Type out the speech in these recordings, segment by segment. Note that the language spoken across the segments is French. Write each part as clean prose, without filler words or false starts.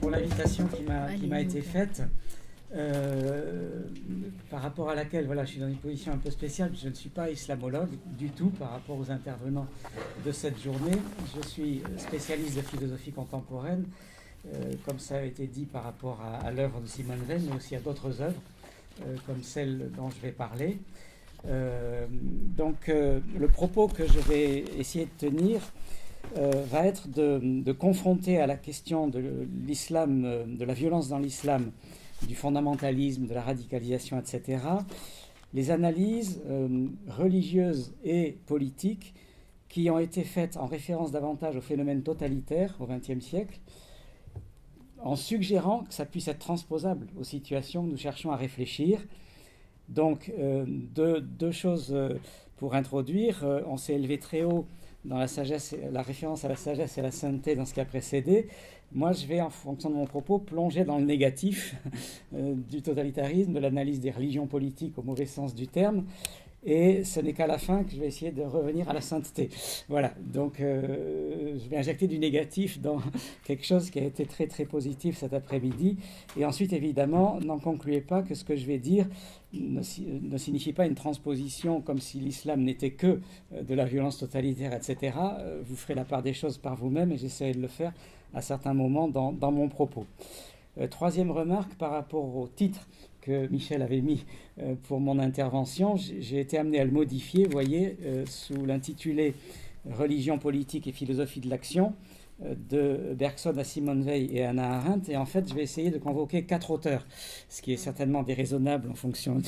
pour l'invitation qui m'a été faite, par rapport à laquelle voilà, je suis dans une position un peu spéciale. Je ne suis pas islamologue du tout par rapport aux intervenants de cette journée. Je suis spécialiste de philosophie contemporaine, comme ça a été dit par rapport à l'œuvre de Simone Veil, mais aussi à d'autres œuvres, comme celle dont je vais parler. Donc le propos que je vais essayer de tenir va être de confronter à la question de l'islam, de la violence dans l'islam, du fondamentalisme, de la radicalisation, etc., les analyses religieuses et politiques qui ont été faites en référence davantage au phénomène totalitaire au XXe siècle, en suggérant que ça puisse être transposable aux situations que nous cherchons à réfléchir. Donc, deux choses pour introduire. On s'est élevé très haut dans la sagesse, la référence à la sagesse et à la sainteté dans ce qui a précédé. Moi, je vais, en fonction de mon propos, plonger dans le négatif du totalitarisme, de l'analyse des religions politiques au mauvais sens du terme. Et ce n'est qu'à la fin que je vais essayer de revenir à la sainteté. Voilà, donc je vais injecter du négatif dans quelque chose qui a été très très positif cet après-midi. Et ensuite, évidemment, n'en concluez pas que ce que je vais dire ne signifie pas une transposition comme si l'islam n'était que de la violence totalitaire, etc. Vous ferez la part des choses par vous-même et j'essaierai de le faire à certains moments dans mon propos. Troisième remarque par rapport au titre que Michel avait mis pour mon intervention, j'ai été amené à le modifier, vous voyez, sous l'intitulé « Religion, politique et philosophie de l'action » de Bergson à Simone Veil et Hannah Arendt. Et en fait, je vais essayer de convoquer 4 auteurs, ce qui est certainement déraisonnable en fonction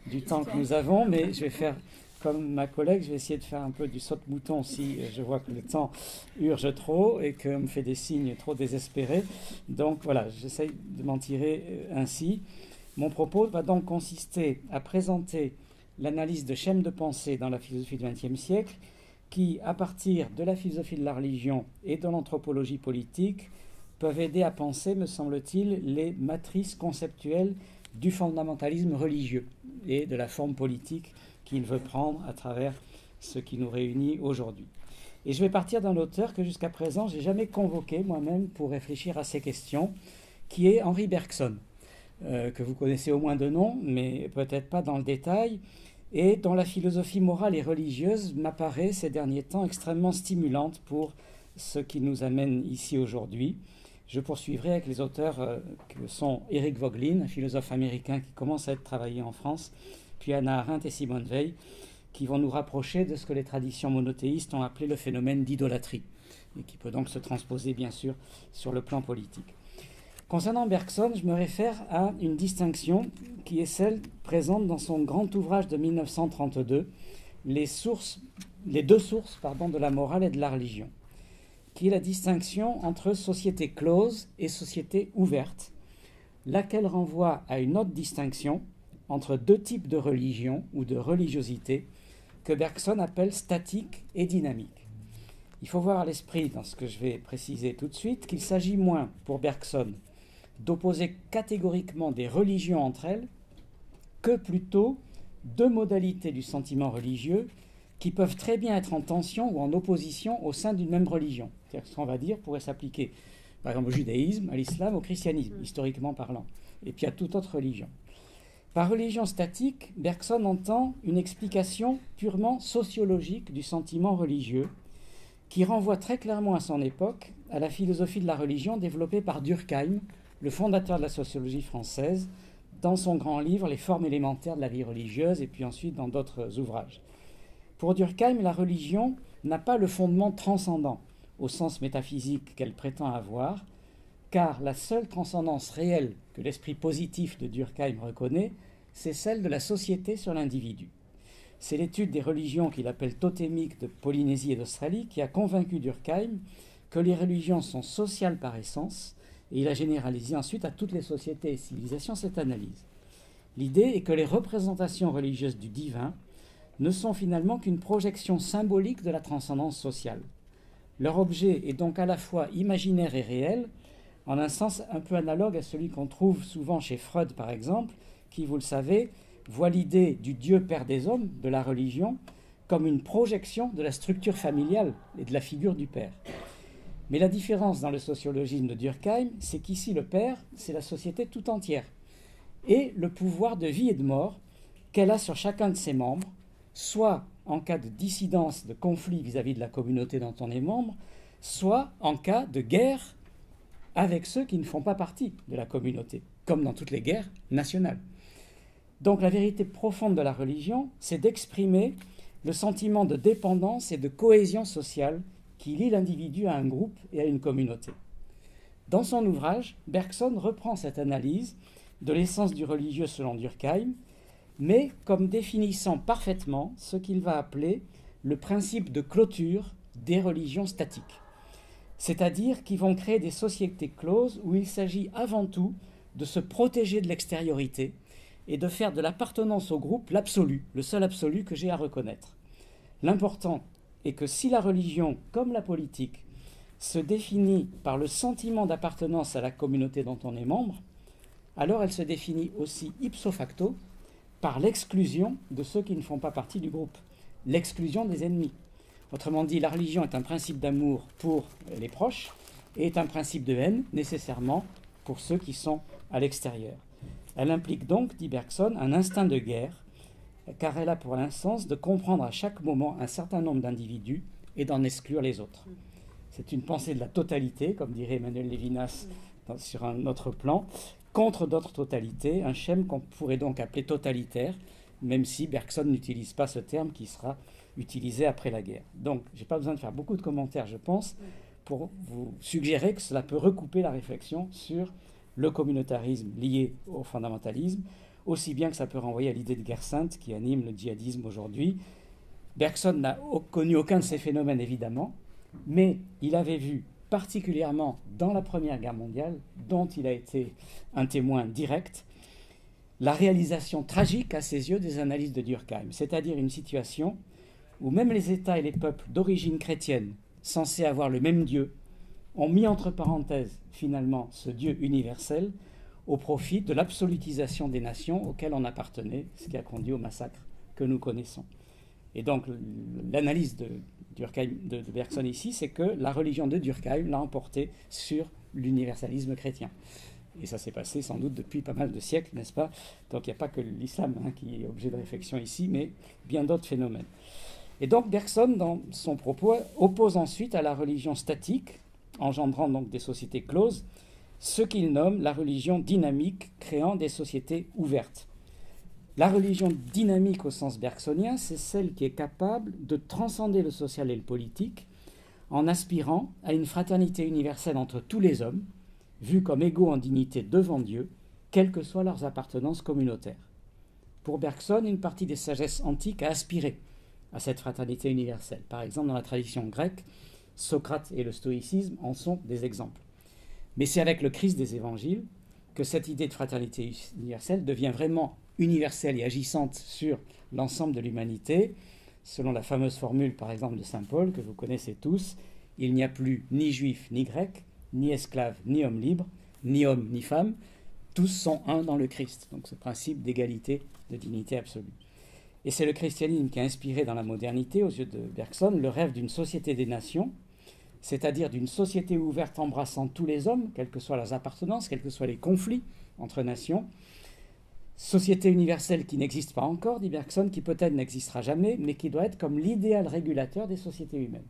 du temps que nous avons, mais je vais faire comme ma collègue, je vais essayer de faire un peu du saute-mouton si je vois que le temps urge trop et que me fait des signes trop désespérés. Donc voilà, j'essaye de m'en tirer ainsi. Mon propos va donc consister à présenter l'analyse de schèmes de pensée dans la philosophie du XXe siècle qui, à partir de la philosophie de la religion et de l'anthropologie politique, peuvent aider à penser, me semble-t-il, les matrices conceptuelles du fondamentalisme religieux et de la forme politique qu'il veut prendre à travers ce qui nous réunit aujourd'hui. Et je vais partir d'un auteur que jusqu'à présent, je n'ai jamais convoqué moi-même pour réfléchir à ces questions, qui est Henri Bergson, que vous connaissez au moins de nom, mais peut-être pas dans le détail, et dont la philosophie morale et religieuse m'apparaît ces derniers temps extrêmement stimulante pour ce qui nous amène ici aujourd'hui. Je poursuivrai avec les auteurs que sont Eric Voegelin, un philosophe américain qui commence à être travaillé en France, puis Hannah Arendt et Simone Veil, qui vont nous rapprocher de ce que les traditions monothéistes ont appelé le phénomène d'idolâtrie, et qui peut donc se transposer, bien sûr, sur le plan politique. Concernant Bergson, je me réfère à une distinction qui est celle présente dans son grand ouvrage de 1932, les deux sources de la morale et de la religion, qui est la distinction entre société close et société ouverte, laquelle renvoie à une autre distinction entre deux types de religion ou de religiosité que Bergson appelle statique et dynamique. Il faut voir à l'esprit, dans ce que je vais préciser tout de suite, qu'il s'agit moins, pour Bergson, d'opposer catégoriquement des religions entre elles que plutôt deux modalités du sentiment religieux qui peuvent très bien être en tension ou en opposition au sein d'une même religion. C'est-à-dire ce qu'on va dire pourrait s'appliquer, par exemple, au judaïsme, à l'islam, au christianisme, historiquement parlant, et puis à toute autre religion. Par religion statique, Bergson entend une explication purement sociologique du sentiment religieux qui renvoie très clairement à son époque à la philosophie de la religion développée par Durkheim, le fondateur de la sociologie française, dans son grand livre « Les formes élémentaires de la vie religieuse » et puis ensuite dans d'autres ouvrages. Pour Durkheim, la religion n'a pas le fondement transcendant au sens métaphysique qu'elle prétend avoir, car la seule transcendance réelle que l'esprit positif de Durkheim reconnaît, c'est celle de la société sur l'individu. C'est l'étude des religions qu'il appelle totémiques de Polynésie et d'Australie qui a convaincu Durkheim que les religions sont sociales par essence, et il a généralisé ensuite à toutes les sociétés et civilisations cette analyse. L'idée est que les représentations religieuses du divin ne sont finalement qu'une projection symbolique de la transcendance sociale. Leur objet est donc à la fois imaginaire et réel, en un sens un peu analogue à celui qu'on trouve souvent chez Freud, par exemple, qui, vous le savez, voit l'idée du Dieu Père des hommes, de la religion, comme une projection de la structure familiale et de la figure du Père. Mais la différence dans le sociologisme de Durkheim, c'est qu'ici, le père, c'est la société tout entière. Et le pouvoir de vie et de mort qu'elle a sur chacun de ses membres, soit en cas de dissidence, de conflit vis-à-vis de la communauté dont on est membre, soit en cas de guerre avec ceux qui ne font pas partie de la communauté, comme dans toutes les guerres nationales. Donc la vérité profonde de la religion, c'est d'exprimer le sentiment de dépendance et de cohésion sociale qui lie l'individu à un groupe et à une communauté. Dans son ouvrage, Bergson reprend cette analyse de l'essence du religieux selon Durkheim, mais comme définissant parfaitement ce qu'il va appeler le principe de clôture des religions statiques, c'est-à-dire qui vont créer des sociétés closes où il s'agit avant tout de se protéger de l'extériorité et de faire de l'appartenance au groupe l'absolu, le seul absolu que j'ai à reconnaître. L'important est que si la religion, comme la politique, se définit par le sentiment d'appartenance à la communauté dont on est membre, alors elle se définit aussi ipso facto par l'exclusion de ceux qui ne font pas partie du groupe, l'exclusion des ennemis. Autrement dit, la religion est un principe d'amour pour les proches et est un principe de haine nécessairement pour ceux qui sont à l'extérieur. Elle implique donc, dit Bergson, un instinct de guerre, car elle a pour l'instance de comprendre à chaque moment un certain nombre d'individus et d'en exclure les autres. C'est une pensée de la totalité, comme dirait Emmanuel Lévinas sur un autre plan, contre d'autres totalités, un schème qu'on pourrait donc appeler totalitaire, même si Bergson n'utilise pas ce terme qui sera utilisé après la guerre. Donc, je n'ai pas besoin de faire beaucoup de commentaires, je pense, pour vous suggérer que cela peut recouper la réflexion sur le communautarisme lié au fondamentalisme, aussi bien que ça peut renvoyer à l'idée de guerre sainte qui anime le djihadisme aujourd'hui. Bergson n'a connu aucun de ces phénomènes, évidemment, mais il avait vu particulièrement dans la Première Guerre mondiale, dont il a été un témoin direct, la réalisation tragique à ses yeux des analyses de Durkheim, c'est-à-dire une situation où même les États et les peuples d'origine chrétienne, censés avoir le même Dieu, ont mis entre parenthèses finalement ce Dieu universel au profit de l'absolutisation des nations auxquelles on appartenait, ce qui a conduit au massacre que nous connaissons. Et donc l'analyse de Bergson ici, c'est que la religion de Durkheim l'a emporté sur l'universalisme chrétien. Et ça s'est passé sans doute depuis pas mal de siècles, n'est-ce pas? Donc il n'y a pas que l'islam qui est objet de réflexion ici, mais bien d'autres phénomènes. Et donc Bergson, dans son propos, oppose ensuite à la religion statique, engendrant donc des sociétés closes, ce qu'il nomme la religion dynamique, créant des sociétés ouvertes. La religion dynamique au sens bergsonien, c'est celle qui est capable de transcender le social et le politique en aspirant à une fraternité universelle entre tous les hommes, vus comme égaux en dignité devant Dieu, quelles que soient leurs appartenances communautaires. Pour Bergson, une partie des sagesses antiques a aspiré à cette fraternité universelle. Par exemple, dans la tradition grecque, Socrate et le stoïcisme en sont des exemples. Mais c'est avec le Christ des évangiles que cette idée de fraternité universelle devient vraiment universelle et agissante sur l'ensemble de l'humanité. Selon la fameuse formule, par exemple, de saint Paul, que vous connaissez tous, il n'y a plus ni juif ni grec, ni esclave ni homme libre, ni homme ni femme, tous sont un dans le Christ. Donc ce principe d'égalité, de dignité absolue. Et c'est le christianisme qui a inspiré dans la modernité, aux yeux de Bergson, le rêve d'une société des nations, c'est-à-dire d'une société ouverte embrassant tous les hommes, quelles que soient leurs appartenances, quels que soient les conflits entre nations. Société universelle qui n'existe pas encore, dit Bergson, qui peut-être n'existera jamais, mais qui doit être comme l'idéal régulateur des sociétés humaines.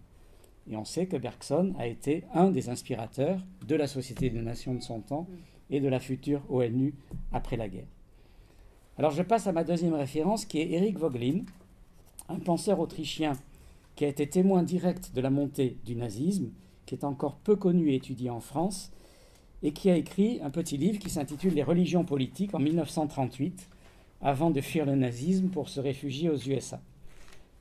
Et on sait que Bergson a été un des inspirateurs de la Société des Nations de son temps et de la future ONU après la guerre. Alors je passe à ma deuxième référence, qui est Erik Voegelin, un penseur autrichien qui a été témoin direct de la montée du nazisme, qui est encore peu connu et étudié en France, et qui a écrit un petit livre qui s'intitule « Les religions politiques » en 1938, avant de fuir le nazisme pour se réfugier aux USA.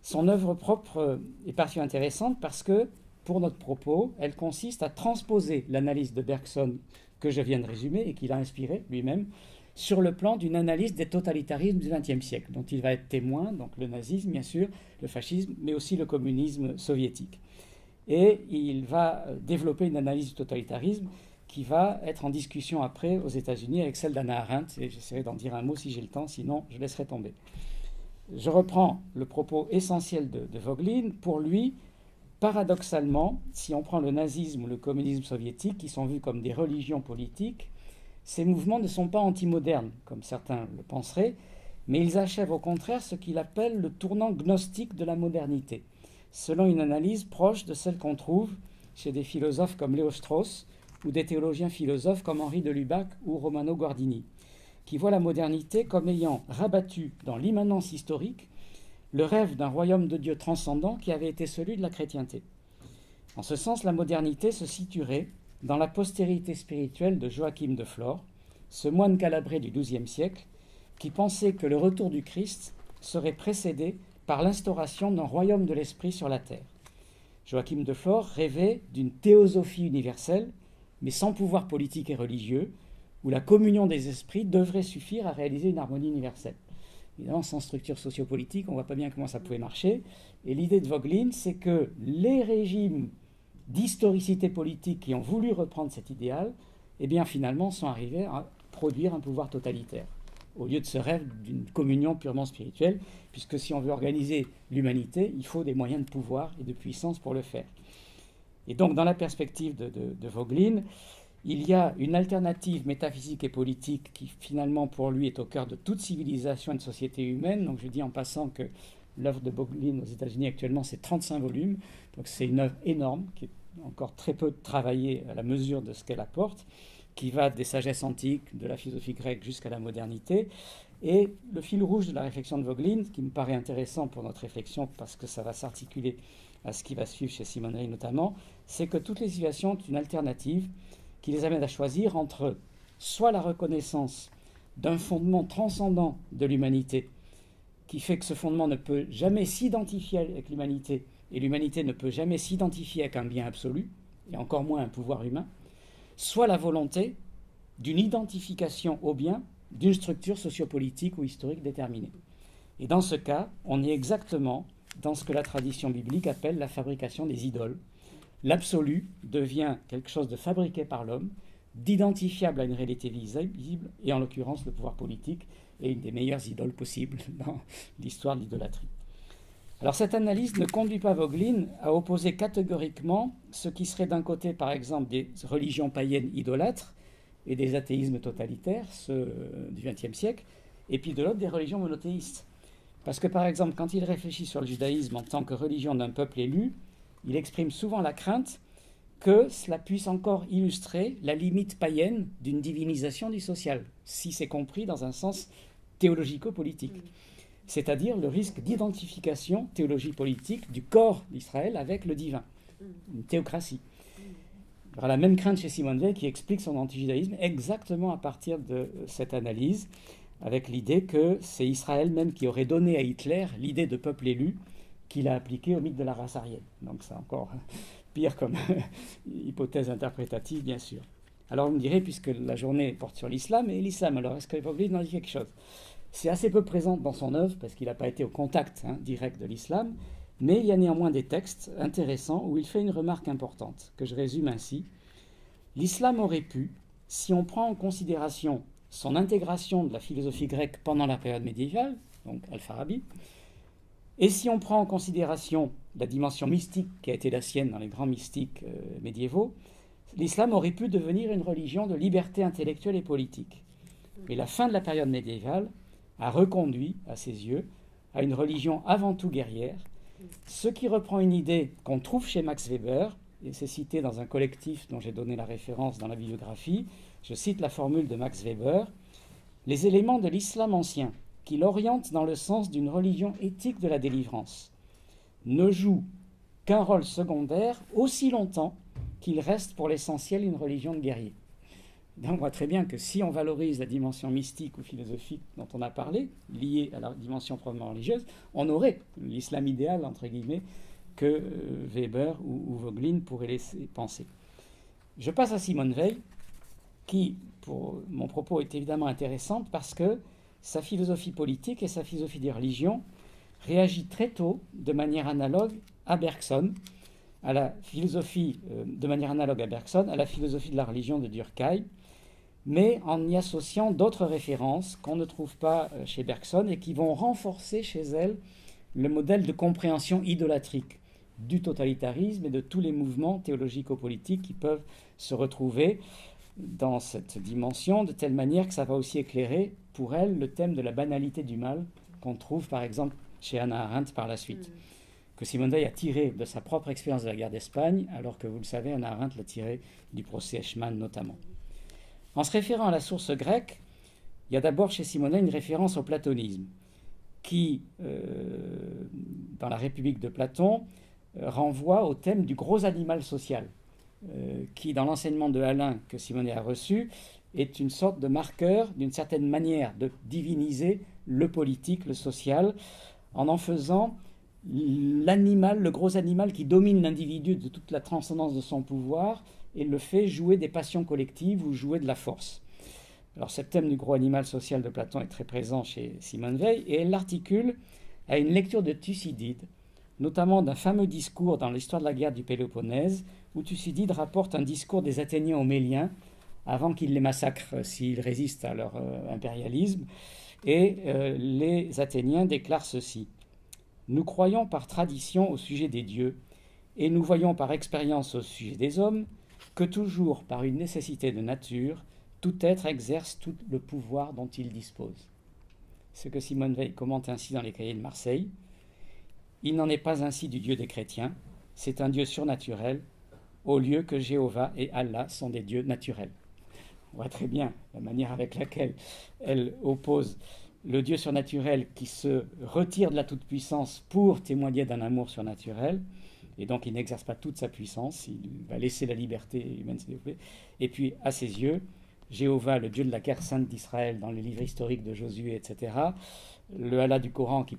Son œuvre propre est particulièrement intéressante parce que, pour notre propos, elle consiste à transposer l'analyse de Bergson que je viens de résumer et qu'il a inspiré lui-même sur le plan d'une analyse des totalitarismes du XXe siècle, dont il va être témoin, donc le nazisme bien sûr, le fascisme, mais aussi le communisme soviétique. Et il va développer une analyse du totalitarisme qui va être en discussion après aux États-Unis avec celle d'Hannah Arendt, et j'essaierai d'en dire un mot si j'ai le temps, sinon je laisserai tomber. Je reprends le propos essentiel de Voegelin. Pour lui, paradoxalement, si on prend le nazisme ou le communisme soviétique, qui sont vus comme des religions politiques, ces mouvements ne sont pas antimodernes, comme certains le penseraient, mais ils achèvent au contraire ce qu'il appelle le tournant gnostique de la modernité, selon une analyse proche de celle qu'on trouve chez des philosophes comme Léo Strauss ou des théologiens philosophes comme Henri de Lubac ou Romano Guardini, qui voient la modernité comme ayant rabattu dans l'immanence historique le rêve d'un royaume de Dieu transcendant qui avait été celui de la chrétienté. En ce sens, la modernité se situerait dans la postérité spirituelle de Joachim de Flore, ce moine calabré du XIIe siècle, qui pensait que le retour du Christ serait précédé par l'instauration d'un royaume de l'esprit sur la terre. Joachim de Flore rêvait d'une théosophie universelle, mais sans pouvoir politique et religieux, où la communion des esprits devrait suffire à réaliser une harmonie universelle. Évidemment, sans structure sociopolitique, on ne voit pas bien comment ça pouvait marcher. Et l'idée de Voegelin, c'est que les régimes d'historicité politique qui ont voulu reprendre cet idéal, eh bien, finalement, sont arrivés à produire un pouvoir totalitaire, au lieu de ce rêve d'une communion purement spirituelle, puisque si on veut organiser l'humanité, il faut des moyens de pouvoir et de puissance pour le faire. Et donc, dans la perspective de Voegelin, il y a une alternative métaphysique et politique qui, finalement, pour lui, est au cœur de toute civilisation et de société humaine. Donc, je dis en passant que l'œuvre de Voegelin aux États-Unis actuellement, c'est 35 volumes. Donc, c'est une œuvre énorme qui est encore très peu travaillée à la mesure de ce qu'elle apporte, qui va des sagesses antiques, de la philosophie grecque jusqu'à la modernité. Et le fil rouge de la réflexion de Voegelin, qui me paraît intéressant pour notre réflexion parce que ça va s'articuler à ce qui va suivre chez Simone Weil notamment, c'est que toutes les civilisations ont une alternative qui les amène à choisir entre soit la reconnaissance d'un fondement transcendant de l'humanité, qui fait que ce fondement ne peut jamais s'identifier avec l'humanité, et l'humanité ne peut jamais s'identifier avec un bien absolu, et encore moins un pouvoir humain, soit la volonté d'une identification au bien d'une structure sociopolitique ou historique déterminée. Et dans ce cas, on est exactement dans ce que la tradition biblique appelle la fabrication des idoles. L'absolu devient quelque chose de fabriqué par l'homme, d'identifiable à une réalité visible, et en l'occurrence le pouvoir politique est une des meilleures idoles possibles dans l'histoire de l'idolâtrie. Alors cette analyse ne conduit pas Voegelin à opposer catégoriquement ce qui serait d'un côté par exemple des religions païennes idolâtres et des athéismes totalitaires, ceux du XXe siècle, et puis de l'autre des religions monothéistes. Parce que par exemple quand il réfléchit sur le judaïsme en tant que religion d'un peuple élu, il exprime souvent la crainte que cela puisse encore illustrer la limite païenne d'une divinisation du social, si c'est compris dans un sens théologico-politique. C'est-à-dire le risque d'identification théologie-politique du corps d'Israël avec le divin, une théocratie. Il y aura la même crainte chez Simone Weil qui explique son antijudaïsme exactement à partir de cette analyse, avec l'idée que c'est Israël même qui aurait donné à Hitler l'idée de peuple élu qu'il a appliqué au mythe de la race aryenne. Donc c'est encore pire comme hypothèse interprétative, bien sûr. Alors vous me direz, puisque la journée porte sur l'islam, et l'islam, alors est-ce que Voegelin en dit quelque chose? C'est assez peu présent dans son œuvre, parce qu'il n'a pas été au contact direct de l'islam, mais il y a néanmoins des textes intéressants où il fait une remarque importante, que je résume ainsi. L'islam aurait pu, si on prend en considération son intégration de la philosophie grecque pendant la période médiévale, donc Al-Farabi, et si on prend en considération la dimension mystique qui a été la sienne dans les grands mystiques médiévaux, l'islam aurait pu devenir une religion de liberté intellectuelle et politique. Mais la fin de la période médiévale a reconduit, à ses yeux, à une religion avant tout guerrière, ce qui reprend une idée qu'on trouve chez Max Weber, et c'est cité dans un collectif dont j'ai donné la référence dans la bibliographie. Je cite la formule de Max Weber: « Les éléments de l'islam ancien qui l'orientent dans le sens d'une religion éthique de la délivrance ne jouent qu'un rôle secondaire aussi longtemps qu'il reste pour l'essentiel une religion de guerriers. » Donc on voit très bien que si on valorise la dimension mystique ou philosophique dont on a parlé, liée à la dimension proprement religieuse, on aurait l'islam idéal, entre guillemets, que Weber ou Voegelin pourraient laisser penser. Je passe à Simone Weil, qui, pour mon propos, est évidemment intéressante parce que sa philosophie politique et sa philosophie des religions réagit très tôt de manière analogue à Bergson, à la philosophie de manière analogue à Bergson, à la philosophie de la religion de Durkheim, mais en y associant d'autres références qu'on ne trouve pas chez Bergson et qui vont renforcer chez elle le modèle de compréhension idolâtrique du totalitarisme et de tous les mouvements théologico-politiques qui peuvent se retrouver dans cette dimension, de telle manière que ça va aussi éclairer pour elle le thème de la banalité du mal qu'on trouve par exemple chez Hannah Arendt par la suite, que Simone Weil a tiré de sa propre expérience de la guerre d'Espagne, alors que vous le savez, Hannah Arendt l'a tiré du procès Eichmann notamment. En se référant à la source grecque, il y a d'abord chez Simone Weil une référence au platonisme, qui, dans la République de Platon, renvoie au thème du gros animal social, qui, dans l'enseignement de Alain que Simone a reçu, est une sorte de marqueur, d'une certaine manière, de diviniser le politique, le social, en faisant l'animal, le gros animal qui domine l'individu de toute la transcendance de son pouvoir et le fait jouer des passions collectives ou jouer de la force. Alors, ce thème du gros animal social de Platon est très présent chez Simone Weil et elle l'articule à une lecture de Thucydide, notamment d'un fameux discours dans l'histoire de la guerre du Péloponnèse, où Thucydide rapporte un discours des Athéniens aux Méliens, avant qu'ils les massacrent s'ils résistent à leur impérialisme. Et les Athéniens déclarent ceci: « Nous croyons par tradition au sujet des dieux, et nous voyons par expérience au sujet des hommes, que toujours par une nécessité de nature, tout être exerce tout le pouvoir dont il dispose. » Ce que Simone Weil commente ainsi dans les Cahiers de Marseille: « Il n'en est pas ainsi du Dieu des chrétiens, c'est un Dieu surnaturel, au lieu que Jéhovah et Allah sont des dieux naturels. » On voit très bien la manière avec laquelle elle oppose le Dieu surnaturel qui se retire de la toute-puissance pour témoigner d'un amour surnaturel, et donc il n'exerce pas toute sa puissance, il va laisser la liberté humaine se développer, et puis à ses yeux, Jéhovah, le Dieu de la guerre sainte d'Israël dans les livres historiques de Josué, etc., le Allah du Coran qui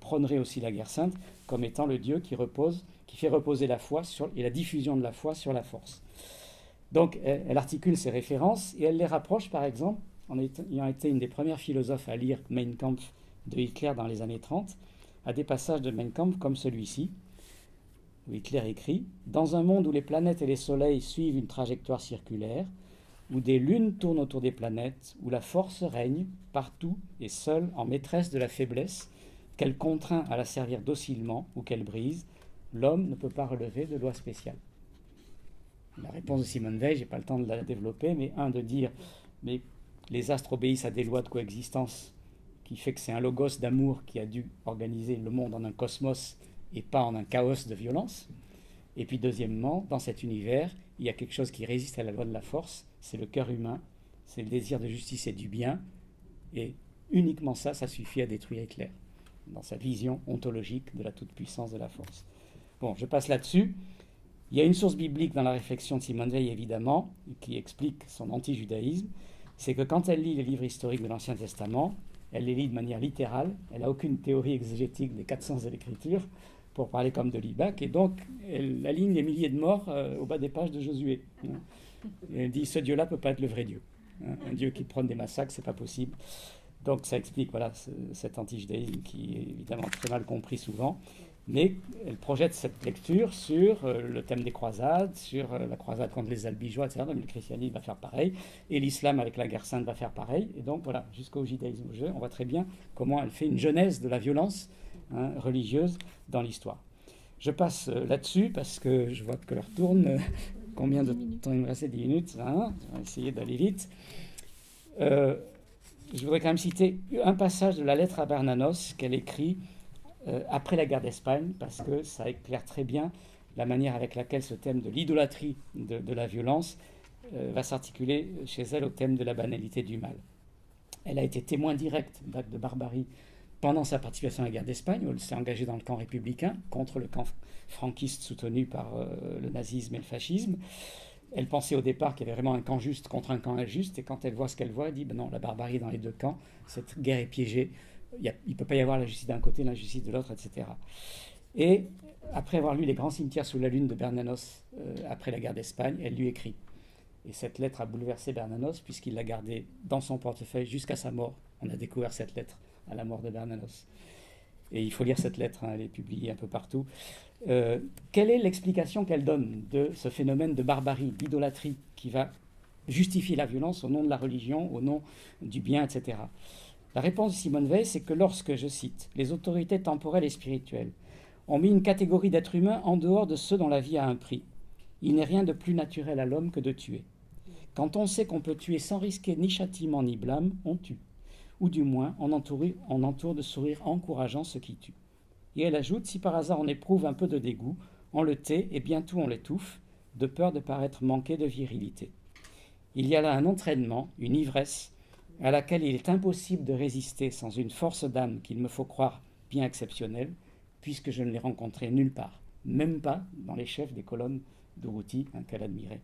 prônerait aussi la guerre sainte comme étant le Dieu qui fait reposer la foi et la diffusion de la foi sur la force. Donc elle articule ces références et elle les rapproche par exemple, en ayant été une des premières philosophes à lire Mein Kampf de Hitler dans les années 30, à des passages de Mein Kampf comme celui-ci, où Hitler écrit « Dans un monde où les planètes et les soleils suivent une trajectoire circulaire, où des lunes tournent autour des planètes, où la force règne partout et seule en maîtresse de la faiblesse, qu'elle contraint à la servir docilement ou qu'elle brise, l'homme ne peut pas relever de loi spéciale. » La réponse de Simone Weil, je n'ai pas le temps de la développer, mais de dire mais les astres obéissent à des lois de coexistence qui fait que c'est un logos d'amour qui a dû organiser le monde en un cosmos et pas en un chaos de violence. Et puis deuxièmement, dans cet univers, il y a quelque chose qui résiste à la loi de la force, c'est le cœur humain, c'est le désir de justice et du bien, et uniquement ça suffit à détruire Hitler, dans sa vision ontologique de la toute-puissance de la force. Bon, je passe là-dessus. Il y a une source biblique dans la réflexion de Simone Weil, évidemment, qui explique son anti-judaïsme, c'est que quand elle lit les livres historiques de l'Ancien Testament, elle les lit de manière littérale, elle n'a aucune théorie exégétique des quatre sens de l'Écriture, pour parler comme de Libac, et donc elle aligne les milliers de morts au bas des pages de Josué. Et elle dit, ce Dieu-là ne peut pas être le vrai Dieu. Un Dieu qui prône des massacres, c'est pas possible. Donc ça explique voilà, cet anti-judaïsme qui est évidemment très mal compris souvent. Mais elle projette cette lecture sur le thème des croisades, sur la croisade contre les albigeois, etc. Donc le christianisme va faire pareil, et l'islam avec la guerre sainte va faire pareil. Et donc voilà, jusqu'au judaïsme, on voit très bien comment elle fait une genèse de la violence religieuse dans l'histoire. Je passe là-dessus parce que je vois que l'heure tourne. Combien de temps il me restait? 10 minutes. Hein, je vais essayer d'aller vite. Je voudrais quand même citer un passage de la lettre à Bernanos qu'elle écrit après la guerre d'Espagne, parce que ça éclaire très bien la manière avec laquelle ce thème de l'idolâtrie de la violence va s'articuler chez elle au thème de la banalité du mal. Elle a été témoin direct d'actes de barbarie pendant sa participation à la guerre d'Espagne, où elle s'est engagée dans le camp républicain contre le camp franquiste soutenu par le nazisme et le fascisme. Elle pensait au départ qu'il y avait vraiment un camp juste contre un camp injuste, et quand elle voit ce qu'elle voit, elle dit ben non, la barbarie dans les deux camps, cette guerre est piégée, il ne peut pas y avoir la justice d'un côté, l'injustice de l'autre, etc. Et après avoir lu Les grands cimetières sous la lune de Bernanos après la guerre d'Espagne, elle lui écrit. Et cette lettre a bouleversé Bernanos, puisqu'il l'a gardée dans son portefeuille jusqu'à sa mort. On a découvert cette lettre à la mort de Bernanos. Et il faut lire cette lettre, elle est publiée un peu partout. Quelle est l'explication qu'elle donne de ce phénomène de barbarie, d'idolâtrie, qui va justifier la violence au nom de la religion, au nom du bien, etc. La réponse de Simone Weil, c'est que lorsque, je cite, « les autorités temporelles et spirituelles ont mis une catégorie d'êtres humains en dehors de ceux dont la vie a un prix. Il n'est rien de plus naturel à l'homme que de tuer. Quand on sait qu'on peut tuer sans risquer ni châtiment ni blâme, on tue. Ou du moins, on entoure de sourires encourageants ceux qui tuent. Et elle ajoute, si par hasard on éprouve un peu de dégoût, on le tait et bientôt on l'étouffe, de peur de paraître manquer de virilité. Il y a là un entraînement, une ivresse, à laquelle il est impossible de résister sans une force d'âme qu'il me faut croire bien exceptionnelle, puisque je ne l'ai rencontrée nulle part, même pas dans les chefs des colonnes d'Urruti, qu'elle admirait.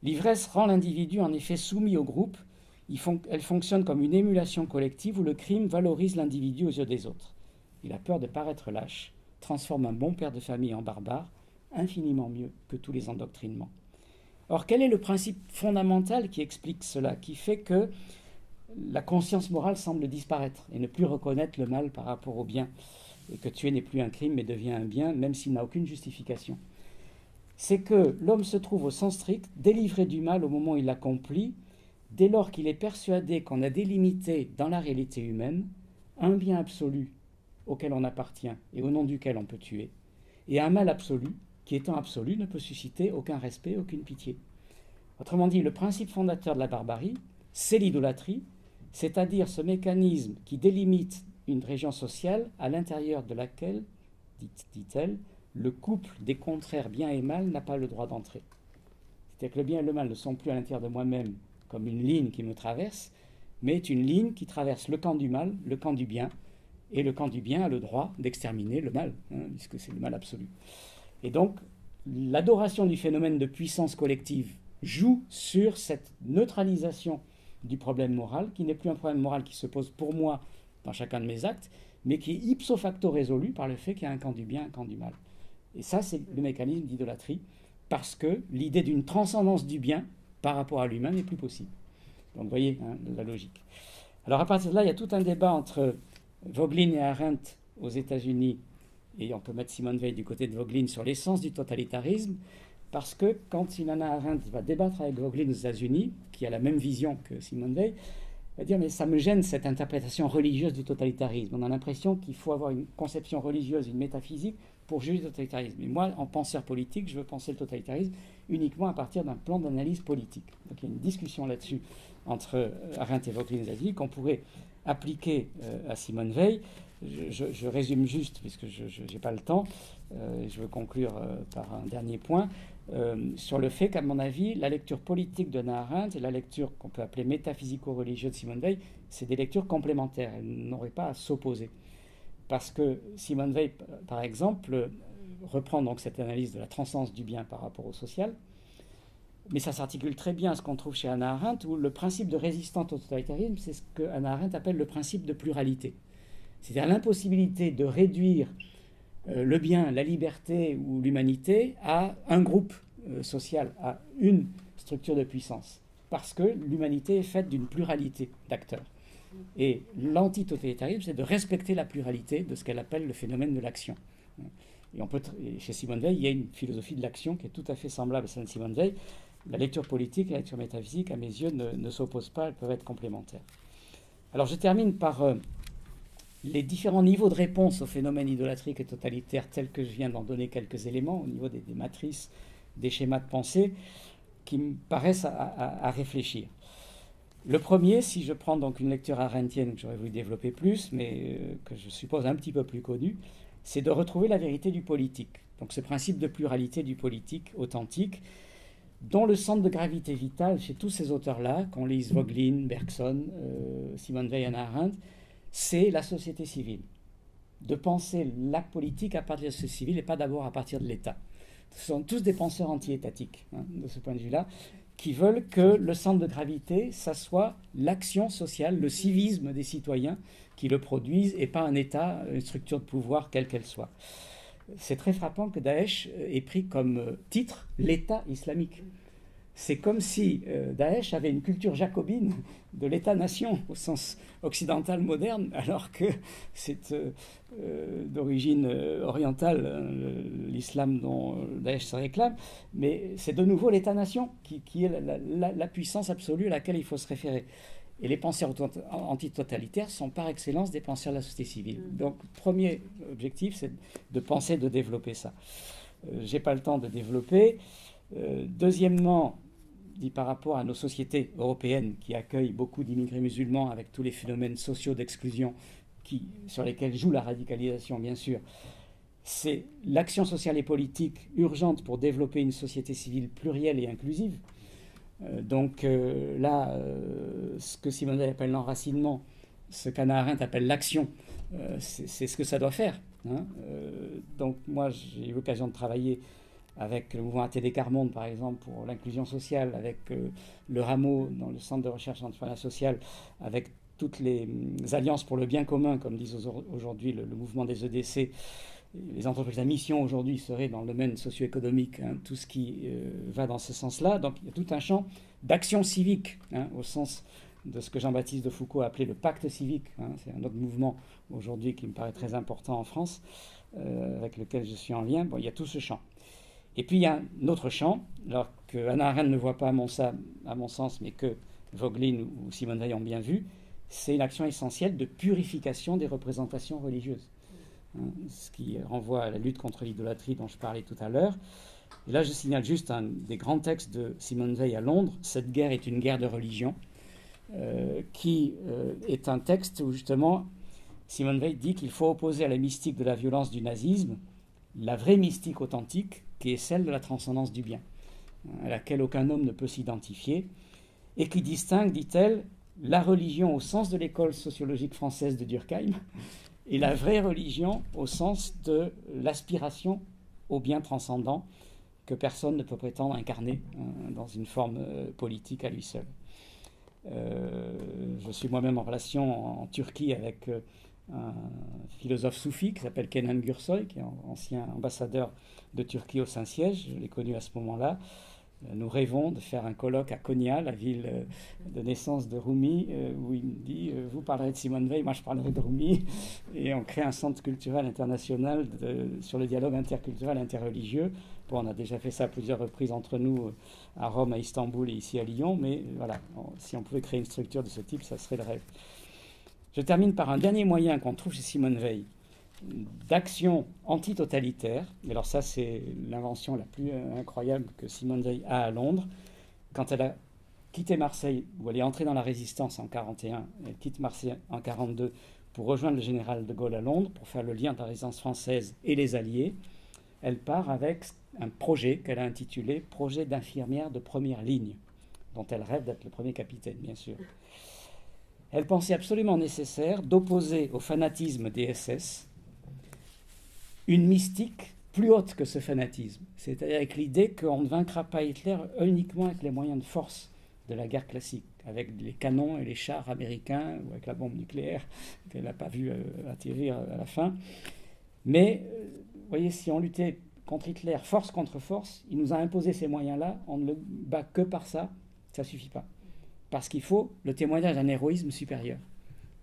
L'ivresse rend l'individu en effet soumis au groupe, elle fonctionne comme une émulation collective où le crime valorise l'individu aux yeux des autres. Il a peur de paraître lâche, transforme un bon père de famille en barbare, infiniment mieux que tous les endoctrinements. Or, quel est le principe fondamental qui explique cela, qui fait que la conscience morale semble disparaître et ne plus reconnaître le mal par rapport au bien, et que tuer n'est plus un crime mais devient un bien, même s'il n'a aucune justification? C'est que l'homme se trouve au sens strict délivré du mal au moment où il l'accomplit, dès lors qu'il est persuadé qu'on a délimité dans la réalité humaine un bien absolu auquel on appartient et au nom duquel on peut tuer, et un mal absolu qui, étant absolu, ne peut susciter aucun respect, aucune pitié. Autrement dit, le principe fondateur de la barbarie, c'est l'idolâtrie, c'est-à-dire ce mécanisme qui délimite une région sociale à l'intérieur de laquelle, dit-elle, le couple des contraires bien et mal n'a pas le droit d'entrer. C'est-à-dire que le bien et le mal ne sont plus à l'intérieur de moi-même comme une ligne qui me traverse, mais est une ligne qui traverse le camp du mal, le camp du bien, et le camp du bien a le droit d'exterminer le mal, puisque c'est le mal absolu. Et donc, l'adoration du phénomène de puissance collective joue sur cette neutralisation du problème moral, qui n'est plus un problème moral qui se pose pour moi dans chacun de mes actes, mais qui est ipso facto résolu par le fait qu'il y a un camp du bien, un camp du mal. Et ça, c'est le mécanisme d'idolâtrie, parce que l'idée d'une transcendance du bien par rapport à l'humain n'est plus possible. Donc, vous voyez la logique. Alors, à partir de là, il y a tout un débat entre Voegelin et Arendt aux États-Unis, et on peut mettre Simone Weil du côté de Voegelin sur l'essence du totalitarisme, parce que quand Hannah Arendt va débattre avec Voegelin aux États-Unis, qui a la même vision que Simone Weil, va dire mais ça me gêne cette interprétation religieuse du totalitarisme. On a l'impression qu'il faut avoir une conception religieuse, une métaphysique pour juger le totalitarisme. Et moi, en penseur politique, je veux penser le totalitarisme uniquement à partir d'un plan d'analyse politique. Donc il y a une discussion là-dessus entre Arendt et Voegelin aux États-Unis qu'on pourrait appliquer à Simone Weil. Je résume juste, puisque je n'ai pas le temps, je veux conclure par un dernier point, sur le fait qu'à mon avis, la lecture politique de Hannah Arendt et la lecture qu'on peut appeler métaphysico-religieuse de Simone Weil, c'est des lectures complémentaires, elles n'auraient pas à s'opposer. Parce que Simone Weil, par exemple, reprend donc cette analyse de la transcendance du bien par rapport au social, mais ça s'articule très bien à ce qu'on trouve chez Hannah Arendt, où le principe de résistance au totalitarisme, c'est ce que Hannah Arendt appelle le principe de pluralité. C'est-à-dire l'impossibilité de réduire le bien, la liberté ou l'humanité à un groupe social, à une structure de puissance. Parce que l'humanité est faite d'une pluralité d'acteurs. Et l'antitotalitarisme, c'est de respecter la pluralité de ce qu'elle appelle le phénomène de l'action. Et chez Simone Weil, il y a une philosophie de l'action qui est tout à fait semblable à celle de Simone Weil. La lecture politique et la lecture métaphysique, à mes yeux, ne s'opposent pas, elles peuvent être complémentaires. Alors je termine par les différents niveaux de réponse au phénomène idolâtrique et totalitaire tels que je viens d'en donner quelques éléments au niveau des matrices, des schémas de pensée qui me paraissent à réfléchir. Le premier, si je prends donc une lecture arendtienne que j'aurais voulu développer plus, mais que je suppose un petit peu plus connue, c'est de retrouver la vérité du politique. Donc ce principe de pluralité du politique authentique, dont le centre de gravité vitale chez tous ces auteurs-là, qu'on lise Voegelin, Bergson, Simone Weil, Hannah Arendt, c'est la société civile. De penser l'acte politique à partir de la société civile et pas d'abord à partir de l'État. Ce sont tous des penseurs anti-étatiques, de ce point de vue-là, qui veulent que le centre de gravité, ça soit l'action sociale, le civisme des citoyens qui le produisent et pas un État, une structure de pouvoir quelle qu'elle soit. C'est très frappant que Daesh ait pris comme titre l'État islamique. C'est comme si Daesh avait une culture jacobine de l'État-nation au sens occidental moderne, alors que c'est d'origine orientale, l'islam dont Daesh se réclame, mais c'est de nouveau l'État-nation qui est la puissance absolue à laquelle il faut se référer. Et les penseurs antitotalitaires sont par excellence des penseurs de la société civile. Donc, premier objectif, c'est de penser, de développer ça. Je n'ai pas le temps de développer. Deuxièmement, dit par rapport à nos sociétés européennes qui accueillent beaucoup d'immigrés musulmans avec tous les phénomènes sociaux d'exclusion sur lesquels joue la radicalisation, bien sûr, c'est l'action sociale et politique urgente pour développer une société civile plurielle et inclusive. Ce que Simone Veil appelle l'enracinement, ce qu'Hannah Arendt appelle l'action, c'est ce que ça doit faire. Hein. Donc moi, j'ai eu l'occasion de travailler avec le mouvement ATD Carmonde, par exemple, pour l'inclusion sociale, avec le Rameau, dans le Centre de recherche entrepreneuriat social, avec toutes les alliances pour le bien commun, comme disent aujourd'hui le mouvement des EDC. Les entreprises à mission aujourd'hui seraient dans le domaine socio-économique, hein, tout ce qui va dans ce sens-là. Donc il y a tout un champ d'action civique, hein, au sens de ce que Jean-Baptiste de Foucault a appelé le pacte civique. Hein, c'est un autre mouvement aujourd'hui qui me paraît très important en France, avec lequel je suis en lien. Bon, il y a tout ce champ. Et puis il y a un autre champ, alors que Hannah Arendt ne voit pas à mon sens, mais que Voegelin ou Simone Veil ont bien vu, c'est une action essentielle de purification des représentations religieuses. Hein, ce qui renvoie à la lutte contre l'idolâtrie dont je parlais tout à l'heure. Et là, je signale juste un des grands textes de Simone Veil à Londres, « Cette guerre est une guerre de religion », qui est un texte où justement Simone Veil dit qu'il faut opposer à la mystique de la violence du nazisme la vraie mystique authentique, qui est celle de la transcendance du bien, à laquelle aucun homme ne peut s'identifier, et qui distingue, dit-elle, la religion au sens de l'école sociologique française de Durkheim, et la vraie religion au sens de l'aspiration au bien transcendant que personne ne peut prétendre incarner dans une forme politique à lui seul. Je suis moi-même en relation en Turquie avec un philosophe soufi qui s'appelle Kenan Gürsoy, qui est ancien ambassadeur de Turquie au Saint-Siège. Je l'ai connu à ce moment-là. Nous rêvons de faire un colloque à Konya, la ville de naissance de Rumi, où il me dit vous parlerez de Simone Veil, moi je parlerai de Rumi, et on crée un centre culturel international sur le dialogue interculturel interreligieux. Bon, on a déjà fait ça à plusieurs reprises entre nous, à Rome, à Istanbul et ici à Lyon, mais voilà, si on pouvait créer une structure de ce type, ça serait le rêve. Je termine par un dernier moyen qu'on trouve chez Simone Veil d'action antitotalitaire. Et alors ça, c'est l'invention la plus incroyable que Simone Veil a à Londres. Quand elle a quitté Marseille, où elle est entrée dans la résistance en 1941, elle quitte Marseille en 1942 pour rejoindre le général de Gaulle à Londres, pour faire le lien entre la résistance française et les Alliés, elle part avec un projet qu'elle a intitulé « Projet d'infirmière de première ligne », dont elle rêve d'être le premier capitaine, bien sûr. Elle pensait absolument nécessaire d'opposer au fanatisme des SS une mystique plus haute que ce fanatisme, c'est-à-dire avec l'idée qu'on ne vaincra pas Hitler uniquement avec les moyens de force de la guerre classique, avec les canons et les chars américains ou avec la bombe nucléaire qu'elle n'a pas vu atterrir à la fin. Mais, vous voyez, si on luttait contre Hitler force contre force, il nous a imposé ces moyens-là, on ne le bat que par ça, ça ne suffit pas. Parce qu'il faut le témoignage d'un héroïsme supérieur.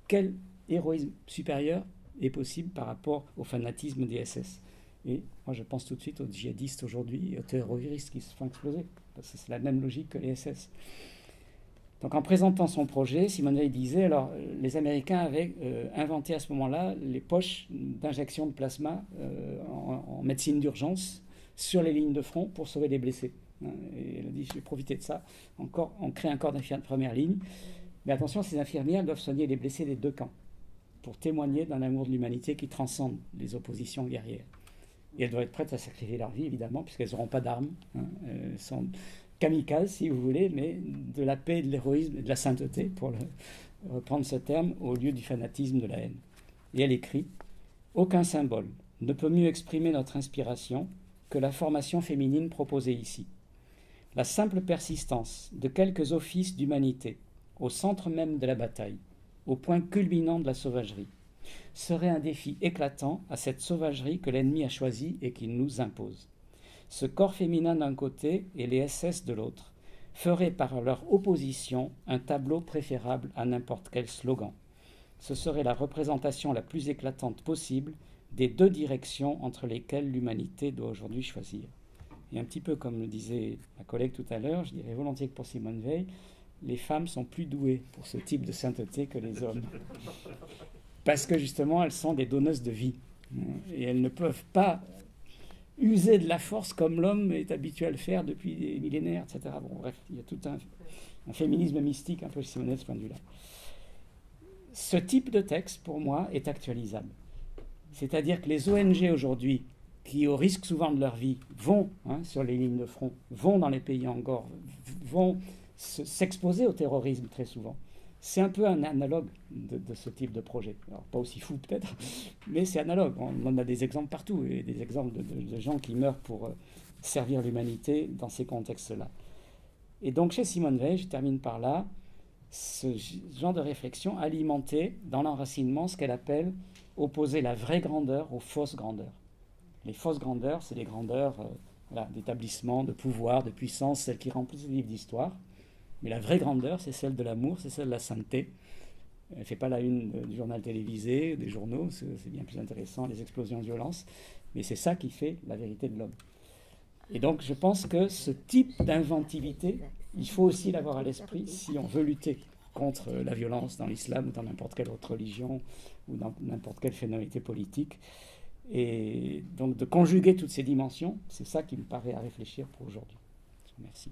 Quel héroïsme supérieur est possible par rapport au fanatisme des SS? Et moi, je pense tout de suite aux djihadistes aujourd'hui, aux terroristes qui se font exploser, parce que c'est la même logique que les SS. Donc, en présentant son projet, Simone Veil disait, alors, les Américains avaient inventé à ce moment-là les poches d'injection de plasma en médecine d'urgence sur les lignes de front pour sauver les blessés. Et elle a dit, je vais profiter de ça. On crée un corps d'infirmières de première ligne. Mais attention, ces infirmières doivent soigner les blessés des deux camps pour témoigner d'un amour de l'humanité qui transcende les oppositions guerrières. Et elles doivent être prêtes à sacrifier leur vie, évidemment, puisqu'elles n'auront pas d'armes. Elles sont kamikazes, si vous voulez, mais de la paix, de l'héroïsme et de la sainteté, pour reprendre ce terme, au lieu du fanatisme de la haine. Et elle écrit « Aucun symbole ne peut mieux exprimer notre inspiration que la formation féminine proposée ici. La simple persistance de quelques offices d'humanité au centre même de la bataille, au point culminant de la sauvagerie, serait un défi éclatant à cette sauvagerie que l'ennemi a choisie et qu'il nous impose. Ce corps féminin d'un côté et les SS de l'autre feraient par leur opposition un tableau préférable à n'importe quel slogan. Ce serait la représentation la plus éclatante possible des deux directions entre lesquelles l'humanité doit aujourd'hui choisir. » Et un petit peu comme le disait ma collègue tout à l'heure, je dirais volontiers que pour Simone Veil, les femmes sont plus douées pour ce type de sainteté que les hommes. Parce que justement, elles sont des donneuses de vie. Et elles ne peuvent pas user de la force comme l'homme est habitué à le faire depuis des millénaires, etc. Bon, bref, il y a tout un féminisme mystique un peu sillonné de ce point de vue-là. Ce type de texte, pour moi, est actualisable. C'est-à-dire que les ONG aujourd'hui, qui au risque souvent de leur vie, vont sur les lignes de front, vont dans les pays en guerre, vont s'exposer au terrorisme très souvent. C'est un peu un analogue de ce type de projet. Alors, pas aussi fou peut-être, mais c'est analogue. On en a des exemples partout, et des exemples de gens qui meurent pour servir l'humanité dans ces contextes-là. Et donc chez Simone Weil, je termine par là, ce genre de réflexion alimentait dans l'enracinement ce qu'elle appelle opposer la vraie grandeur aux fausses grandeurs. Les fausses grandeurs, c'est les grandeurs d'établissement, de pouvoir, de puissance, celles qui remplissent les livres d'histoire. Mais la vraie grandeur, c'est celle de l'amour, c'est celle de la sainteté. Elle ne fait pas la une du journal télévisé, des journaux, c'est bien plus intéressant, les explosions de violence. Mais c'est ça qui fait la vérité de l'homme. Et donc je pense que ce type d'inventivité, il faut aussi l'avoir à l'esprit si on veut lutter contre la violence dans l'islam ou dans n'importe quelle autre religion ou dans n'importe quelle phénomène politique. Et donc de conjuguer toutes ces dimensions, c'est ça qui me paraît à réfléchir pour aujourd'hui. Merci.